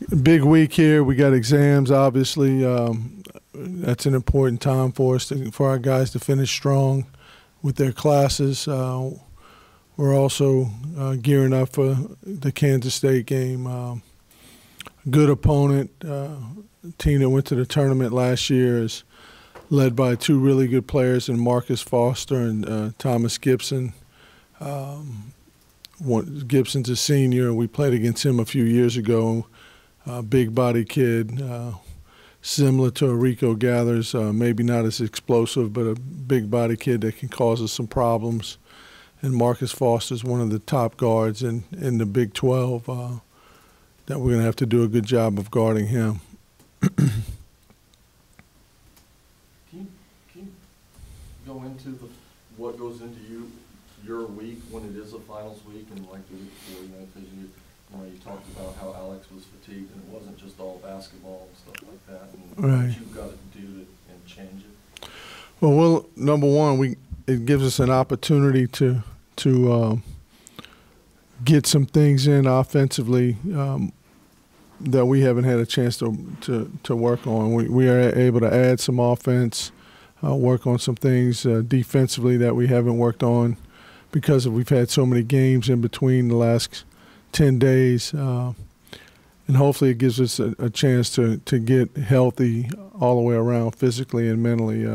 Big week here. We got exams, obviously. That's an important time for us, for our guys to finish strong with their classes. We're also gearing up for the Kansas State game. Good opponent. Team that went to the tournament last year is led by two really good players in Marcus Foster and Thomas Gibson. Gibson's a senior. We played against him a few years ago. Big body kid, similar to a Rico Gathers, maybe not as explosive, but a big body kid that can cause us some problems. And Marcus Foster's one of the top guards in the Big 12 that we're going to have to do a good job of guarding him. Can you go into what goes into your week when it is a finals week and like the week before, because you talked about how Alex was fatigued and it wasn't just all basketball and stuff like that, and right. what you've got to do and change it. Well, number one, it gives us an opportunity to get some things in offensively that we haven't had a chance to work on. We are able to add some offense, work on some things defensively that we haven't worked on because we've had so many games in between the last 10 days. And hopefully it gives us a chance to get healthy all the way around physically and mentally.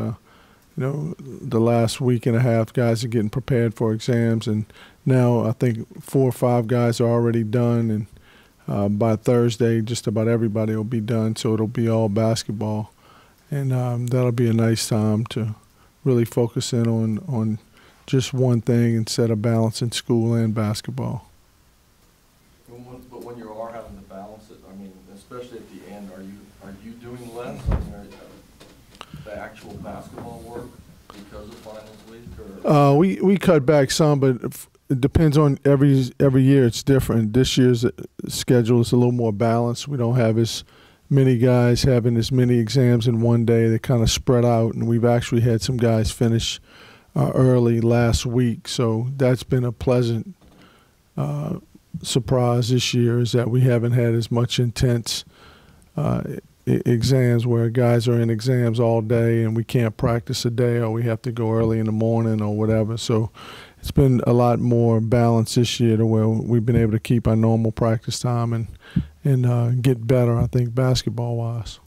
The last week and a half, guys are getting prepared for exams, and now I think 4 or 5 guys are already done, and by Thursday, just about everybody will be done, so it'll be all basketball. And that'll be a nice time to really focus in on just one thing instead of balancing school and basketball. But when you are having to balance it, I mean, especially at the end, are you doing less? The actual basketball work because of finals week, or? We cut back some, but it depends on every year. It's different. This year's schedule is a little more balanced. We don't have as many guys having as many exams in one day. They kind of spread out, and we've actually had some guys finish early last week. So that's been a pleasant surprise this year, is that we haven't had as much intense exams where guys are in exams all day and we can't practice a day, or we have to go early in the morning or whatever. So it's been a lot more balanced this year to where we've been able to keep our normal practice time and get better, I think, basketball-wise.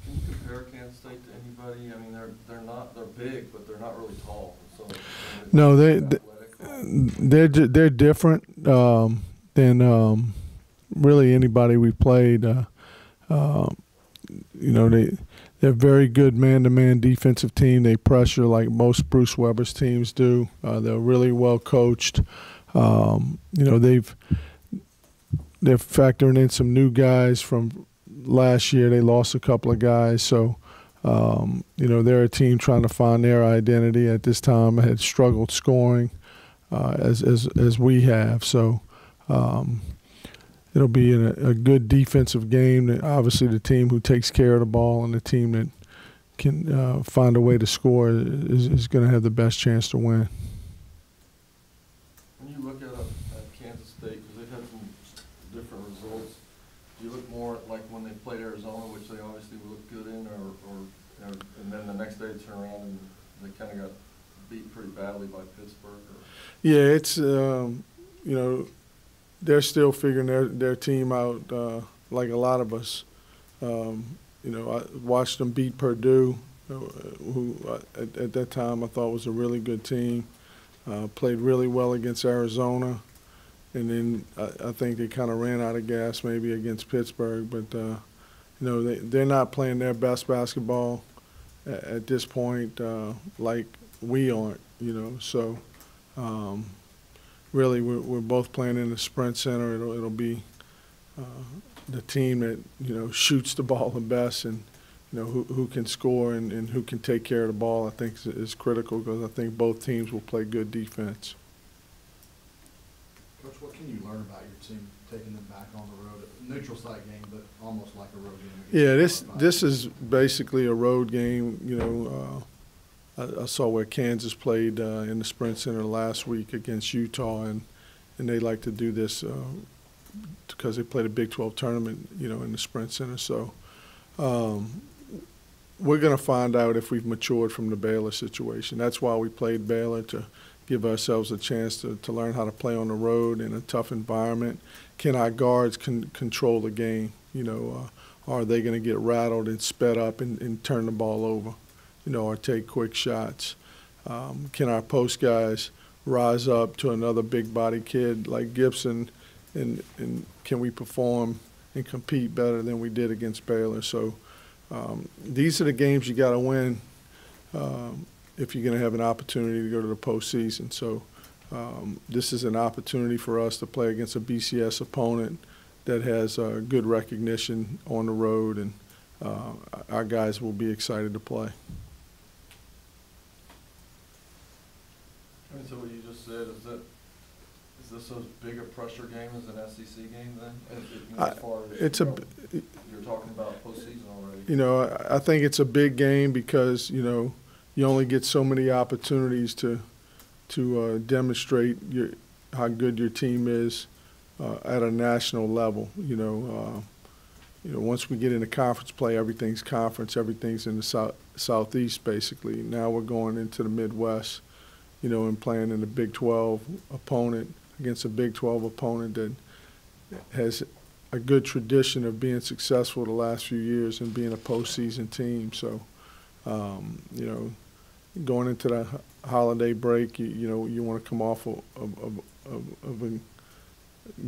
Can you compare Kansas State to anybody? I mean, they're big, but they're not really tall. So no, they're different than really anybody we've played. They're very good man-to-man defensive team. They pressure like most Bruce Weber's teams do. They're really well coached. They're factoring in some new guys from last year. They lost a couple of guys, so they're a team trying to find their identity at this time. Had struggled scoring as we have, so. It'll be a good defensive game. Obviously, the team who takes care of the ball and the team that can find a way to score is going to have the best chance to win. When you look at Kansas State, because they've had some different results, do you look more like when they played Arizona, which they obviously looked good in, or and then the next day they turn around and they kind of got beat pretty badly by Pittsburgh? Or? Yeah, it's they're still figuring their team out like a lot of us. I watched them beat Purdue, who at that time I thought was a really good team. Played really well against Arizona, and then I think they kind of ran out of gas maybe against Pittsburgh. But they're not playing their best basketball at this point, like we aren't. So. Really, we're both playing in the Sprint Center. It'll be the team that shoots the ball the best, and who can score and who can take care of the ball. I think is critical, because I think both teams will play good defense. Coach, what can you learn about your team taking them back on the road? A neutral site game, but almost like a road game. Yeah, this is basically a road game. I saw where Kansas played in the Sprint Center last week against Utah, and they like to do this because they played a Big 12 tournament, you know, in the Sprint Center. So we're going to find out if we've matured from the Baylor situation. That's why we played Baylor, to give ourselves a chance to learn how to play on the road in a tough environment. Can our guards control the game? You know, are they going to get rattled and sped up and turn the ball over, you know, or take quick shots? Can our post guys rise up to another big body kid like Gibson, and can we perform and compete better than we did against Baylor? So these are the games you got to win if you're going to have an opportunity to go to the postseason. So this is an opportunity for us to play against a BCS opponent that has good recognition on the road, and our guys will be excited to play. I mean, so what you just said, is this as big a pressure game as an SEC game then? As far as it's you're talking about postseason already. You know, I think it's a big game because, you know, you only get so many opportunities to demonstrate how good your team is at a national level. You know, once we get into conference play, everything's conference, everything's in the southeast basically. Now we're going into the Midwest, you know, and playing in a Big 12 opponent against a Big 12 opponent that has a good tradition of being successful the last few years and being a postseason team. So, you know, going into the holiday break, you know, you want to come off of a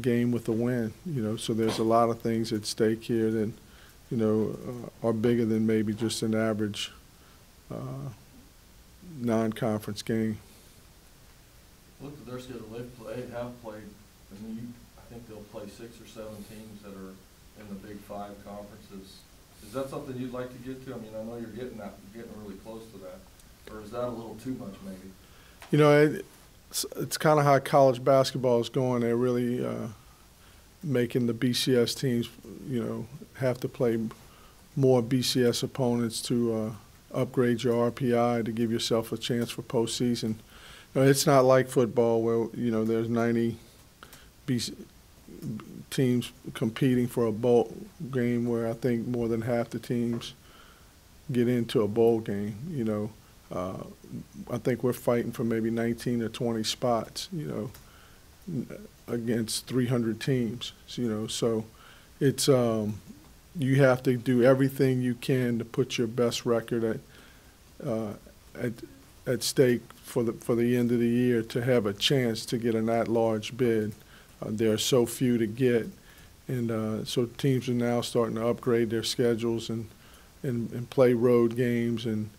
game with a win. You know, so there's a lot of things at stake here that, you know, are bigger than maybe just an average non-conference game. Look at their schedule. They have played. I mean, I think they'll play 6 or 7 teams that are in the Big 5 conferences. Is that something you'd like to get to? I mean, I know you're getting really close to that, or is that a little too much, maybe? You know, it's kind of how college basketball is going. They're really making the BCS teams, you know, have to play more BCS opponents to upgrade your RPI to give yourself a chance for postseason. You know, it's not like football where, you know, there's 90 teams competing for a bowl game, where I think more than half the teams get into a bowl game. You know, I think we're fighting for maybe 19 or 20 spots, you know, against 300 teams. You know, so it's you have to do everything you can to put your best record at stake for the end of the year to have a chance to get an at-large bid. There are so few to get, and so teams are now starting to upgrade their schedules and play road games, and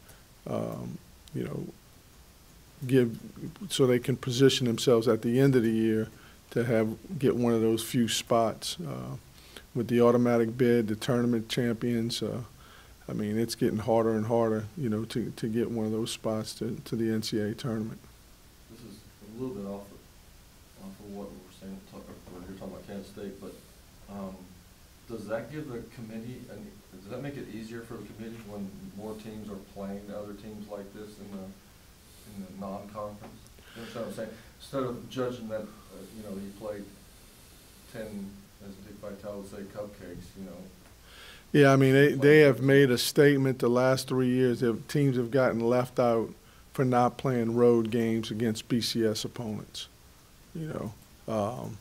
you know, so they can position themselves at the end of the year to get one of those few spots. With the automatic bid, the tournament champions, I mean, it's getting harder and harder, you know, to get one of those spots to the NCAA tournament. This is a little bit off of what we were saying when you're talking about Kansas State, but does that give the committee, does that make it easier for the committee when more teams are playing other teams like this in the non-conference? You understand what I'm saying? Instead of judging that, you know, he played 10, as Dick Vitale would say, cupcakes, you know. Yeah, I mean, they have made a statement the last 3 years that teams have gotten left out for not playing road games against BCS opponents, you know.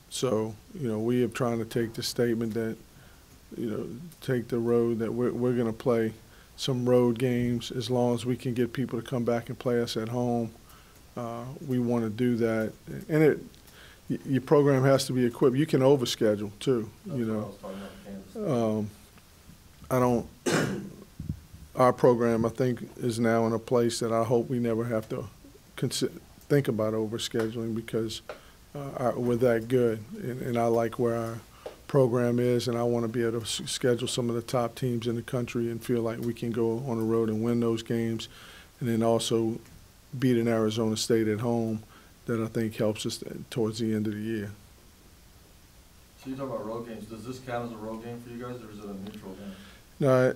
So, you know, we are trying to take the statement that, you know, take the road that we're going to play some road games as long as we can get people to come back and play us at home. We want to do that. And your program has to be equipped. You can overschedule too, you know. Our program, I think, is now in a place that I hope we never have to think about overscheduling, because we're that good. And I like where our program is, and I want to be able to schedule some of the top teams in the country and feel like we can go on the road and win those games, and then also beat an Arizona State at home that I think helps us towards the end of the year. So you talk about road games. Does this count as a road game for you guys, or is it a neutral game? No,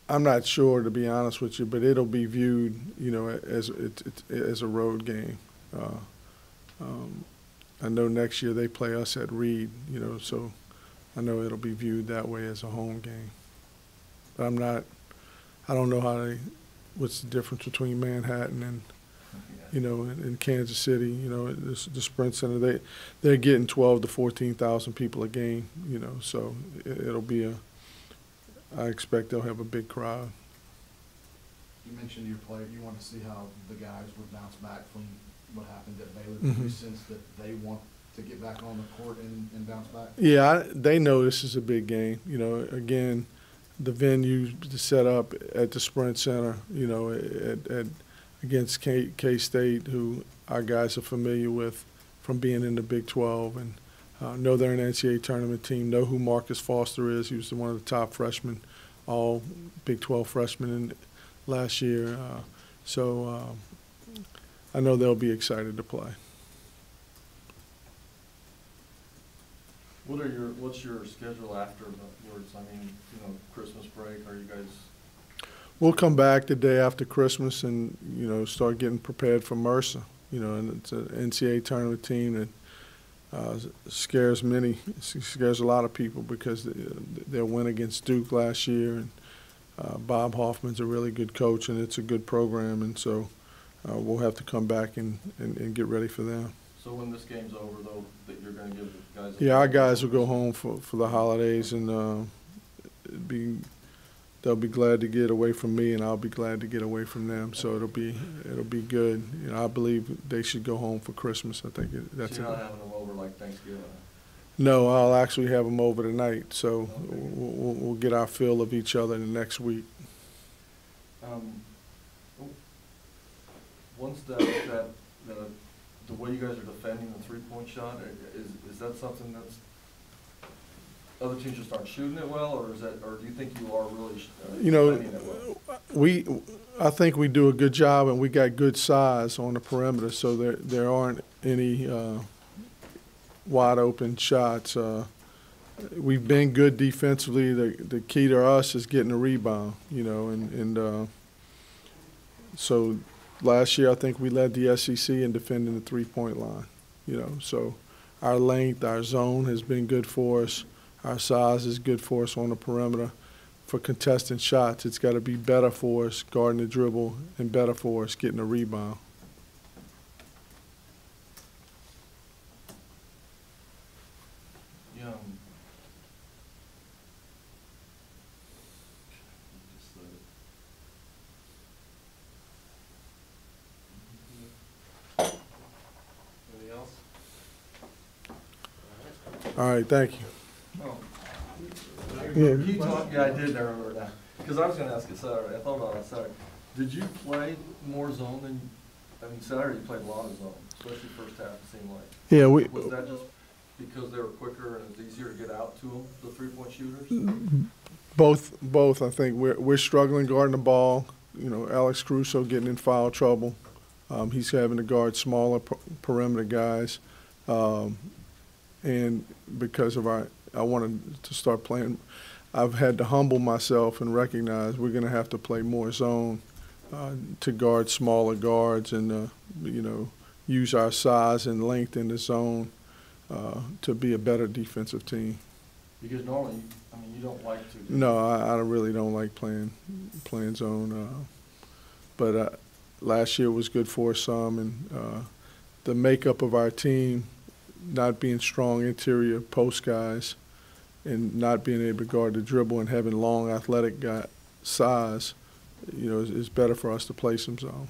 I'm not sure, to be honest with you, but it'll be viewed, you know, as a road game. I know next year they play us at Reed, you know, so I know it'll be viewed that way as a home game. But I don't know what's the difference between Manhattan and, you know, in Kansas City, you know, the Sprint Center, they're getting 12 to 14,000 people a game, you know, so it'll be I expect they'll have a big crowd. You mentioned your player, you want to see how the guys would bounce back from what happened at Baylor. Do you Mhm. sense that they want to get back on the court and bounce back? Yeah, they know this is a big game. You know, again, the venue set up at the Sprint Center, you know, against K-State, who our guys are familiar with from being in the Big 12, and know they're an NCAA tournament team, know who Marcus Foster is. He was one of the top freshmen, all Big 12 freshmen last year. So I know they'll be excited to play. What's your schedule after yours? I mean, you know, Christmas break, are you guys? We'll come back the day after Christmas and, you know, start getting prepared for Mercer. You know, and it's an NCAA tournament team that scares a lot of people because their win against Duke last year, and Bob Hoffman's a really good coach, and it's a good program, and so we'll have to come back and get ready for them. So when this game's over, though, that you're going to give the guys? Yeah, our guys will go home for the holidays, and they'll be glad to get away from me, and I'll be glad to get away from them. So it'll be good. You know, I believe they should go home for Christmas. I think that's. So you're not having them over like Thanksgiving? No, I'll actually have them over tonight. So Okay. we'll get our fill of each other the next week. Once the way you guys are defending the three-point shot, is that something that's other teams just aren't shooting it well, or do you think you are really You know, defending it well? I think we do a good job, and we got good size on the perimeter, so there aren't any wide open shots. We've been good defensively. The key to us is getting a rebound, you know, and so last year I think we led the SEC in defending the three-point line, you know. So our length, our zone has been good for us. Our size is good for us on the perimeter. For contesting shots, it's got to be better for us guarding the dribble and better for us getting a rebound. Yeah. Anything else? All right, thank you. Oh. Yeah. You talked, yeah, I did remember that. Because I was going to ask you Saturday. I thought about it Saturday. Did you play more zone than, I mean, Saturday you played a lot of zone, especially first half, it seemed like. Yeah, Was that just because they were quicker and it was easier to get out to them, the three-point shooters? Both. I think we're struggling guarding the ball. You know, Alex Caruso getting in foul trouble. He's having to guard smaller perimeter guys, and because of I wanted to start playing. I've had to humble myself and recognize we're going to have to play more zone to guard smaller guards, and you know, use our size and length in the zone to be a better defensive team. Because normally, I mean, you don't like to. No, I really don't like playing zone. But last year was good for us some, and the makeup of our team, not being strong interior post guys, and not being able to guard the dribble and having long athletic size, you know, is better for us to play some zone.